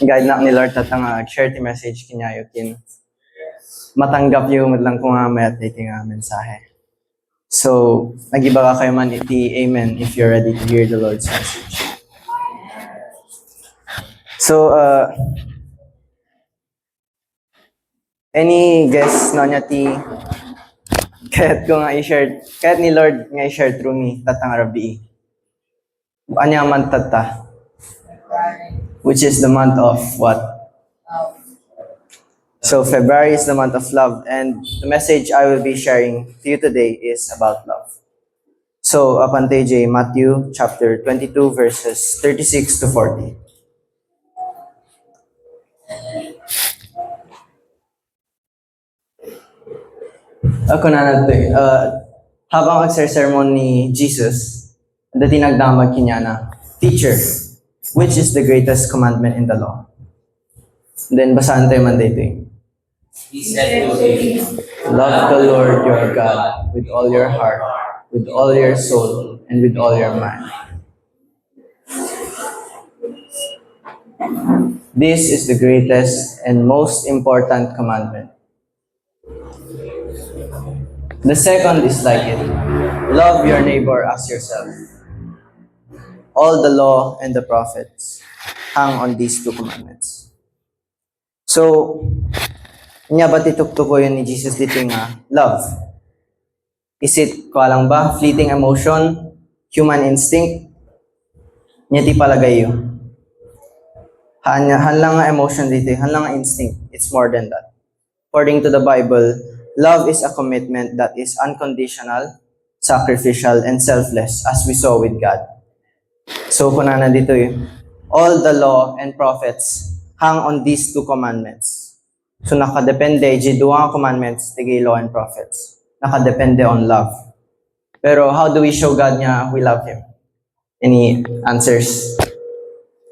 guide na ni Lord tatang share ti message kinyayo kin matanggap yung madlang ko nga may at nga mensahe. So, nagiba ka kayo man iti amen if you're ready to hear the Lord's message. So, any guess no niya ti kahit ko nga i-share, kahit ni Lord nga i-share through me tatang Rabi. Anya man tata? Which is the month of what? So February is the month of love, and the message I will be sharing to you today is about love. So upon TJ, Matthew chapter 22 verses 36 to 40. Ako na nato habang agser-sermon ni Jesus, dati nagdamag kinya na, Teacher, which is the greatest commandment in the law? Then basahan tayo man dito. He said to him, Love the Lord your God with all your heart, with all your soul, and with all your mind. This is the greatest and most important commandment. The second is like it. Love your neighbor as yourself. All the law and the prophets hang on these two commandments. So, niya ba titukto yun ni Jesus dito nga, love? Is it, lang ba, fleeting emotion, human instinct? Niya ti palagay yun. Hanlang nga emotion dito, hanlang nga instinct. It's more than that. According to the Bible, love is a commitment that is unconditional, sacrificial, and selfless, as we saw with God. So, kunana dito all the law and prophets hang on these two commandments. So, nakadepende, duwa commandments, tigay law and prophets. Nakadepende on love. Pero, how do we show God niya we love Him? Any answers?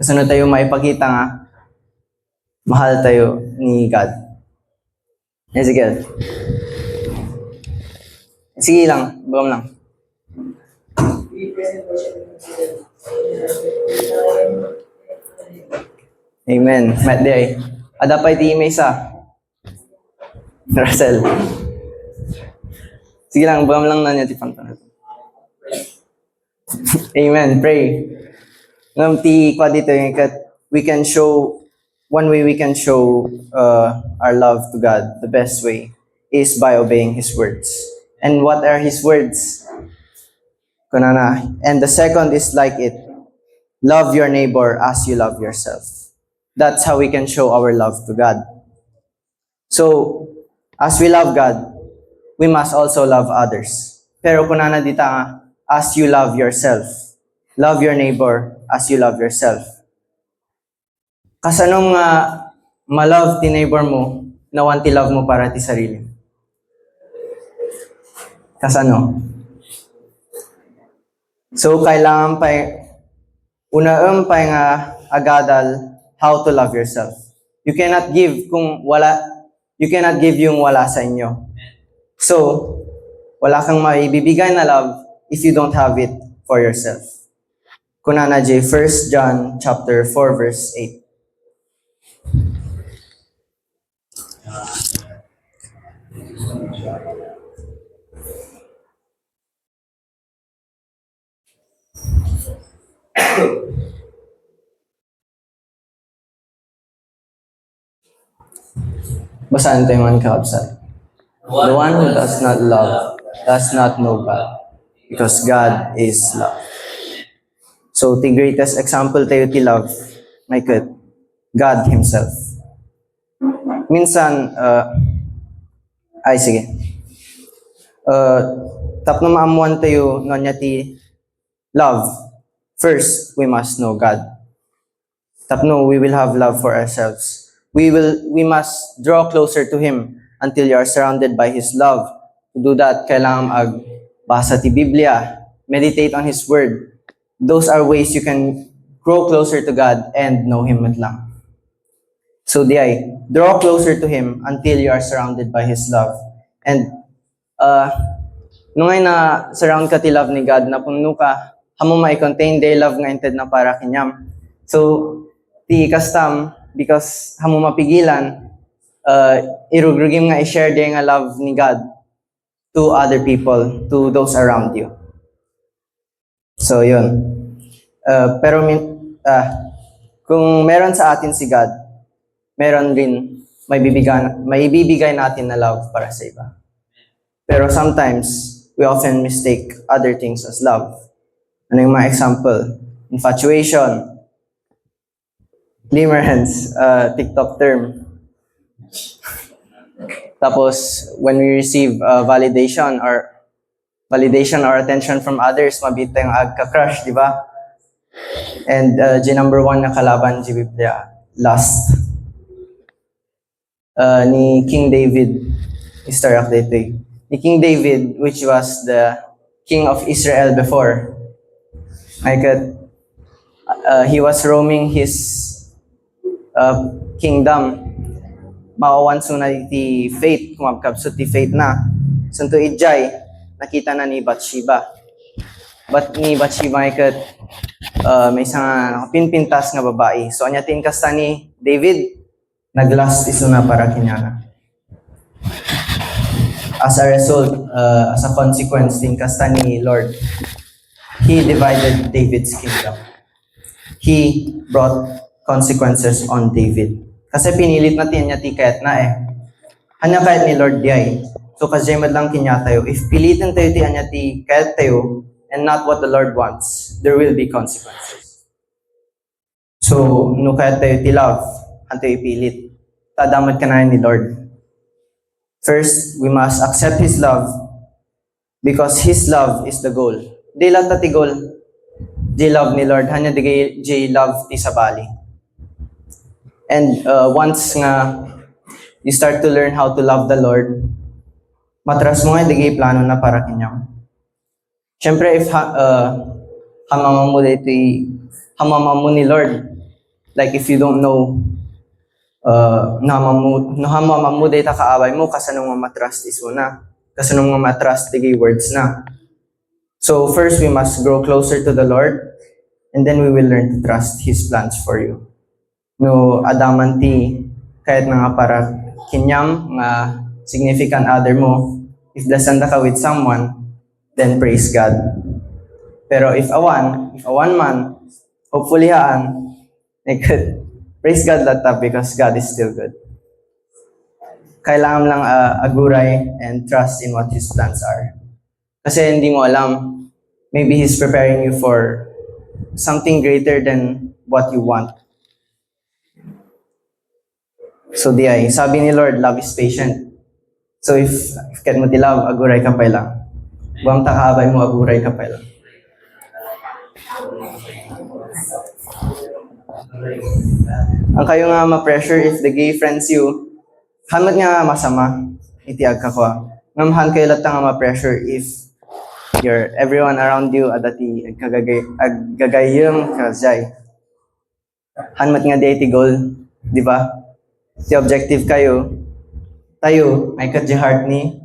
Kasunod tayo maipakita nga, mahal tayo ni God. Ezekiel. Sige lang, bagam lang. Amen. Matt day. Adapay ti may isa. Russell. Sige lang, bagam lang na niya ti pantan. Amen. Pray. Ngam ti kwa dito yung we can show, one way we can show our love to God, the best way, is by obeying His words. And what are His words? Kunana. And the second is like it. Love your neighbor as you love yourself. That's how we can show our love to God. So, as we love God, we must also love others. Pero kunana dita nga, as you love yourself. Love your neighbor as you love yourself. Kasanong ma-love ti neighbor mo, nawan ti love mo para ti sarili. Kasano? So, kailangan pa pa nga agadal how to love yourself. You cannot give yung wala sa inyo. So, wala kang maibibigay na love if you don't have it for yourself. Kunana 1 John chapter 4 verse 8. Basahan tayo man kaabsat. The one who does not love does not know God, because God is love. So, the greatest example tayo ti love, may God Himself. Minsan, sige. Tapno maamuan tayo no niya ti love. First, we must know God. Tapno, we will have love for ourselves. We must draw closer to Him until you are surrounded by His love. To do that, kailangan magbasa ti Biblia, meditate on His Word. Those are ways you can grow closer to God and know Him at lang. So, draw closer to Him until you are surrounded by His love. And, nung na surround ka ti love ni God, na puno ka, hamo mai-contain day love nga inted na para kinyam. So, ti kastam because hamo mapigilan irugrugim nga i-share din nga love ni God to other people, to those around you. So yun. Kung meron sa atin si God, meron rin may ibibigay natin na love para sa iba. Pero sometimes, we often mistake other things as love. Ano yung mga example? Infatuation, limerence, TikTok term. Tapos, when we receive validation or attention from others, mabita yung agka-crush, di ba? And number 1 na kalaban di Biblia, lust. Ni King David, istarak dito. Ni King David, which was the king of Israel before, he was roaming his kingdom. Maawan suna ti fate, kumabkabsot ti fate na. Sunto ijay, nakita na ni Bathsheba. But ni Bathsheba may isang pinpintas nga babae. So anya tinkasta ni David, naglast iso na para kinyana. As a result, as a consequence, tinkasta ni Lord, He divided David's kingdom. He brought consequences on David. Kasi pinilit natin niya ti kahit na Hanya kahit ni Lord diay. So kasi lang kinya tayo. If pilitin tayo ti anya ti kahit tayo, and not what the Lord wants, there will be consequences. So, no kahit tayo ti love, hanto ipilit. Tadamad ka na ni Lord. First, we must accept His love because His love is the goal. Di lang ti goal. Di love ni Lord. Hanya di love ti sabali. And once nga you start to learn how to love the Lord, matras mo nga di plano na para kinyang. Siyempre, if hamamamu ni Lord, like if you don't know, hamamamu dito kaaway mo, kasanong matrust iso na, kasanong matrust tigay words na. So first, we must grow closer to the Lord, and then we will learn to trust His plans for you. No, adamanti, kahit nga para kinyam, nga significant other mo, if dasanda ka with someone, then praise God. Pero if awan man, hopefully praise God that because God is still good. Kailangan lang aguray and trust in what His plans are. Kasi hindi mo alam, maybe He's preparing you for something greater than what you want. So sabi ni Lord, love is patient. So if kat mo ti love, aguray ka pa lang. Buwang takabay mo, aguray ka pa lang. Ang kayo nga ma-pressure if the gay friends you, hanmat nga masama, itiag ka ko. Ngamahan kayo lahat nga ma-pressure if everyone around you adati agagayang kazay. Hanmat nga di goal, di ba? Si objective kayo, tayo, ay kadji heart ni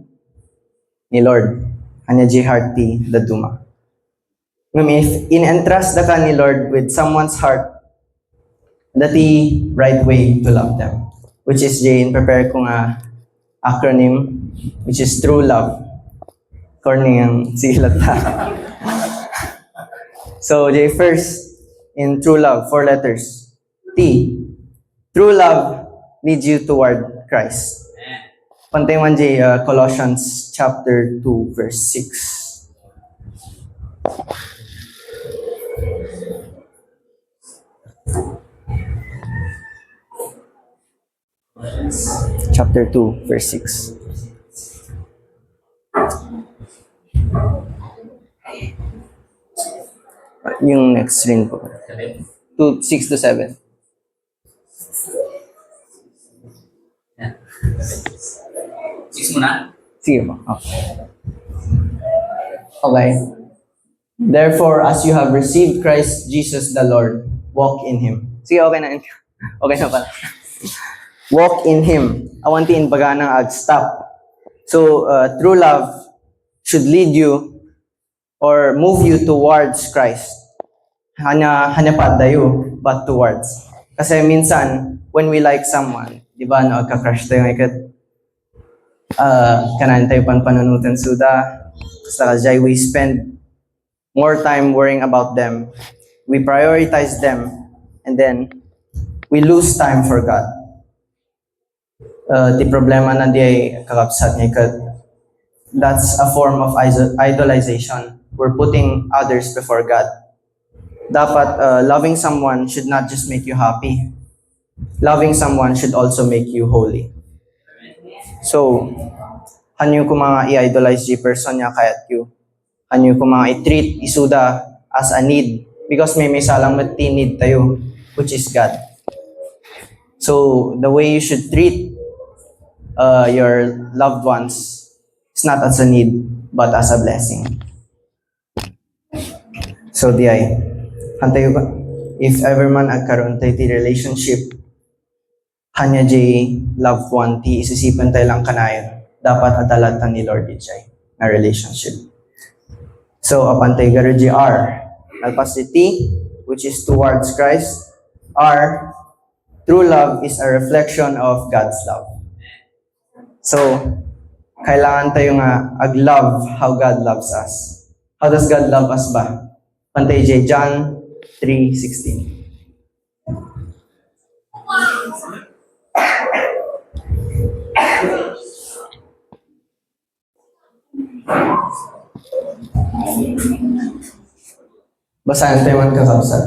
Lord. Anya ji heart ti daduma. If in-entrust da ka ni Lord with someone's heart, that the right way to love them. Which is Jane, prepare ko nga acronym, which is true love. Corny ang silat ta. So, J first, in true love, 4 letters. T. True love leads you toward Christ. Pantay man J, Colossians chapter 2, verse 6. Chapter 2, verse 6. Yung next rin po. 6 to 7. Six muna. Sige po. Okay. Therefore, as you have received Christ Jesus the Lord, walk in Him. Sige, okay na. Okay na pala. Walk in Him. Awantiin baga ng stop. So, true love should lead you or move you towards Christ. Hanya pa dayo, but towards. Kasi minsan, when we like someone, di ba, nagka-crush tayo ngayon, kanan tayo panunutan suda, sa kajay, we spend more time worrying about them. We prioritize them, and then we lose time for God. Di problema na di ay kakapsat niya kat. That's a form of idolization. We're putting others before God. Dapat loving someone should not just make you happy. Loving someone should also make you holy. So, hanyo ko mga i-idolize the person niya kayat you. Hanyo ko mga i-treat isuda as a need. Because may salang mati need tayo, which is God. So, the way you should treat your loved ones is not as a need, but as a blessing. So, di ay, hantayo ka, if ever man agkaroon tayo ti relationship, hanya jay loved one, ti isisipan tayo lang kanayon, dapat adalatan ni Lord jay na relationship. So, apan tayo garo jay R, alpas di T, which is towards Christ. R, true love is a reflection of God's love. So, kailangan tayo nga ag-love how God loves us. How does God love us ba? Pantay J. John 3:16. Basahin tayo man kakabsat.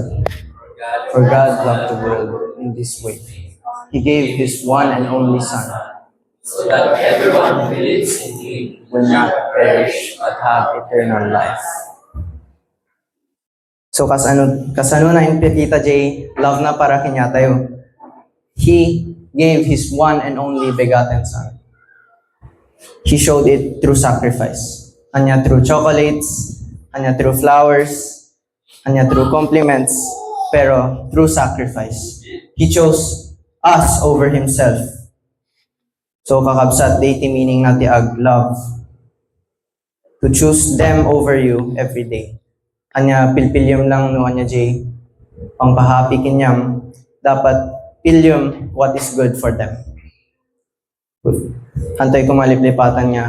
For God loved the world in this way. He gave His one and only Son, so that everyone who believes in Him will not perish but have eternal life. So kasano na impetita J, love na para kanya tayo. He gave His one and only begotten Son. He showed it through sacrifice. Anya through chocolates, anya through flowers, anya through compliments, pero through sacrifice. He chose us over Himself. So kakabsat deity meaning nati ag love. To choose them over you every day. Anya pilpilyum lang no anya jay pangpahappy kinyam. Dapat pilyum what is good for them. Hantay ko maliplipatan niya.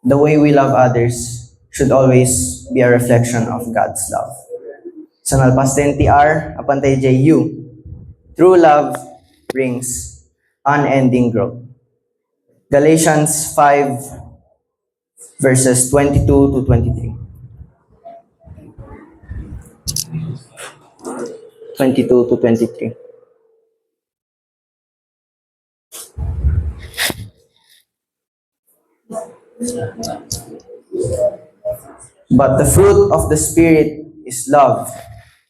The way we love others should always be a reflection of God's love. So nalpasten ti R apantay jay U. True love brings unending growth. Galatians 5 verses 22 to 23. 22 to 23. But the fruit of the Spirit is love,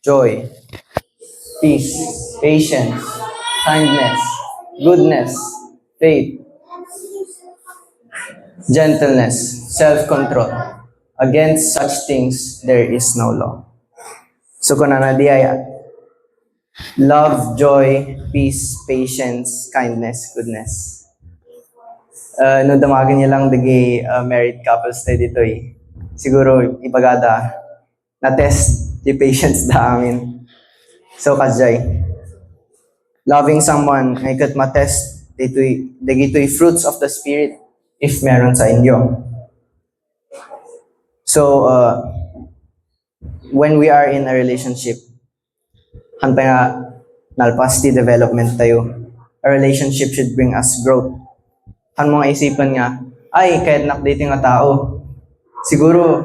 joy, peace, patience, kindness, goodness, faith, gentleness, self-control. Against such things there is no law. So kung nanadiyaya, love, joy, peace, patience, kindness, goodness. No damagin niya lang dagi married couples tayo dito eh. Siguro ibagada na test the patience da amin. So kajay, loving someone ay kat matest dagito'y fruits of the Spirit if meron sa inyo. So when we are in a relationship, hantay nga nalpasti development tayo. A relationship should bring us growth. Han mga isipan nga, ay, kahit nakdating nga tao, siguro,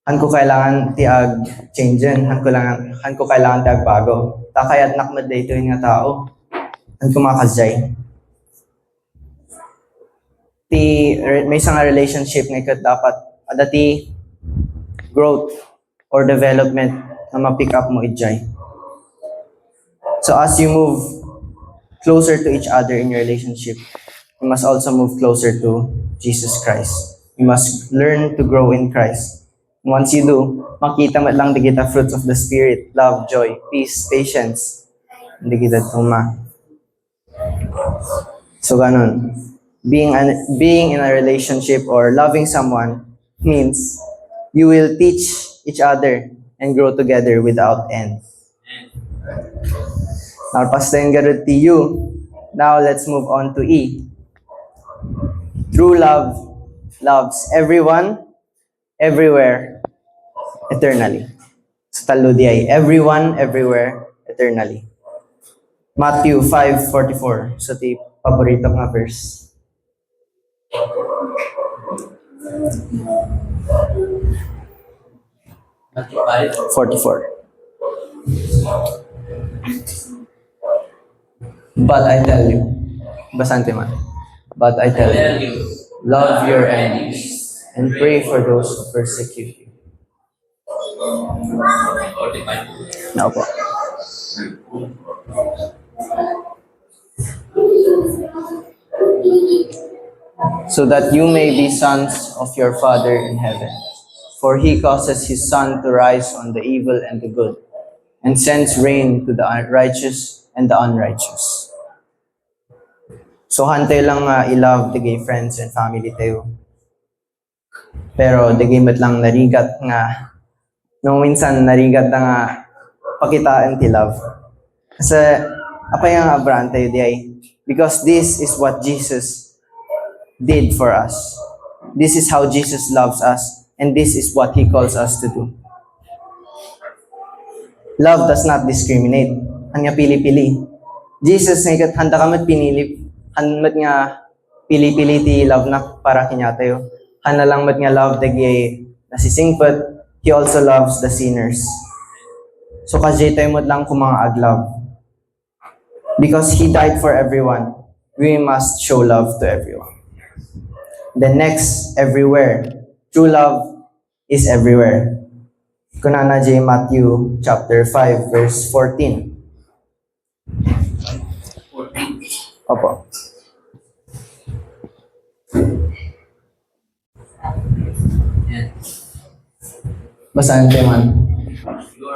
han ko kailangan tiag changein, han ko kailangan tiag bago. Ta kaya't nakmadating nga tao, han ko makazay. May isang relationship nga kat dapat, adati growth or development na ma-pick up mo ijay. So as you move closer to each other in your relationship, you must also move closer to Jesus Christ. You must learn to grow in Christ. Once you do, makita mo lang di kita fruits of the Spirit, love, joy, peace, patience. Hindi kita tuma. So ganun. Being in a relationship or loving someone means you will teach each other and grow together without end. Nalpas na yung garut to U. Now let's move on to E. True love loves everyone, everywhere, eternally. Sa talo di ay everyone, everywhere, eternally. Matthew 5:44. So ti paborito nga verse. Matthew 5. 44. But I tell you, basante man. But I tell Tell you, you, love your enemies and pray for those who persecute you. 45. Now po. So that you may be sons of your Father in heaven. For he causes his sun to rise on the evil and the good, and sends rain to the righteous and the unrighteous. So hantay lang nga i-love the gay friends and family tayo. Pero the game lang narigat nga, nung minsan narigat na nga pakitaan ti love. Kasi apay nga abran tayo di ay, because this is what Jesus did for us. This is how Jesus loves us, and this is what He calls us to do. Love does not discriminate. Hanya pili-pili. Jesus nga handa ka mat pinili, hanmat nga pili-pili ti love na para kinya tayo. Hana lang mat nga love dagi nasisingpet, He also loves the sinners. So kasi tayo mat lang kung mga aglove. Because He died for everyone, we must show love to everyone. The next, everywhere. True love is everywhere. Kunana J. Matthew chapter 5 verse 14. 14. Opo. Yan. Basahin tayo man.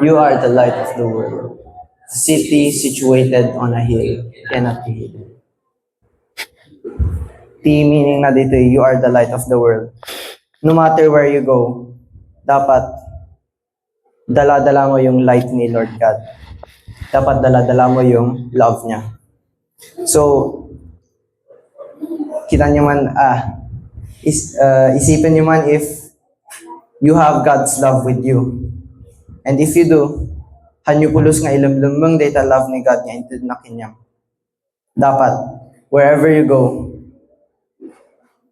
You are the light of the world. A city situated on a hill cannot be hidden. The meaning na dito, you are the light of the world. No matter where you go, dapat dala-dala mo yung light ni Lord God. Dapat dala-dala mo yung love niya. So, kita niyo man, isipin niyo man if you have God's love with you. And if you do, hanyo pulos nga ilumlumang data love ni God nga into na kinyang. Dapat, wherever you go,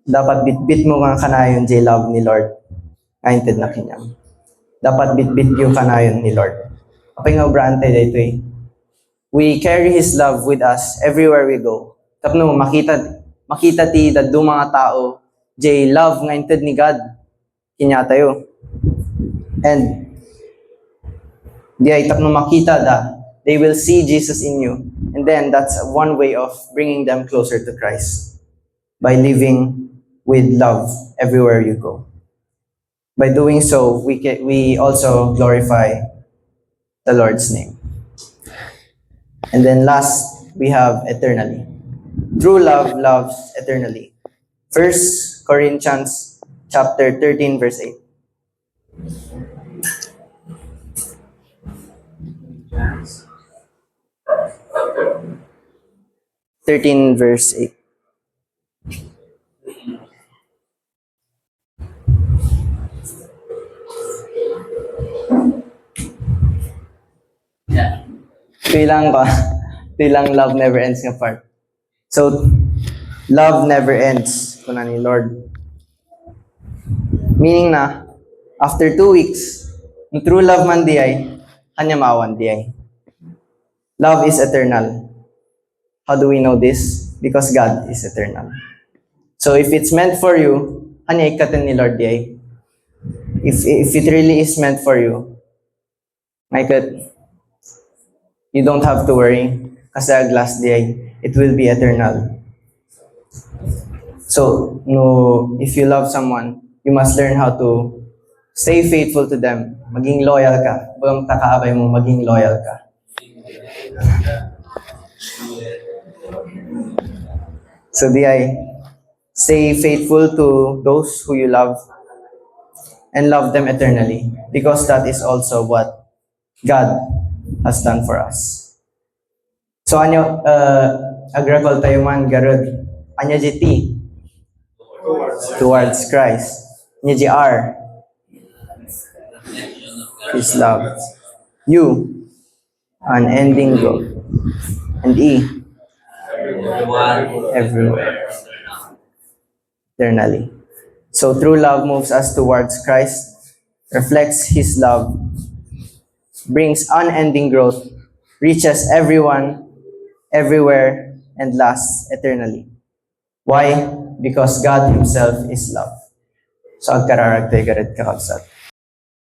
dapat bit-bit mo nga kanayon J love ni Lord nga into na kinyang. Dapat bit-bit yung kanayon ni Lord. Apay nga obrante dito eh. We carry His love with us everywhere we go. Tapno, makita ti daddo mga tao, J love nga into ni God, kinya tayo. And di ay tapno makita da, they will see Jesus in you. And then that's one way of bringing them closer to Christ. By living with love everywhere you go. By doing so, we also glorify the Lord's name. And then last, we have eternally. True love loves eternally. 1 Corinthians chapter 13 verse 8. Verse 8. Yeah. Tilang love never ends nga part. So, love never ends, kuna ni Lord. Meaning na, after 2 weeks, yung true love man di ay, kanya maawan di ay. Love is eternal. How do we know this? Because God is eternal. So if it's meant for you, kanya ikatin ni Lord di ay. If it really is meant for you, you don't have to worry kasi ang last day, it will be eternal. So, no, if you love someone, you must learn how to stay faithful to them. Maging loyal ka. Buong takaabay mo, maging loyal ka. So, stay faithful to those who you love and love them eternally because that is also what God has done for us. So, ano, agricol tayo man, garod. Anya T? Towards Christ. Anya R? His love. U? Unending growth. And E? Everywhere. Eternally. So true love moves us towards Christ, reflects His love, brings unending growth, reaches everyone, everywhere, and lasts eternally. Why? Because God Himself is love. So agkararag tayo garit kakabsat.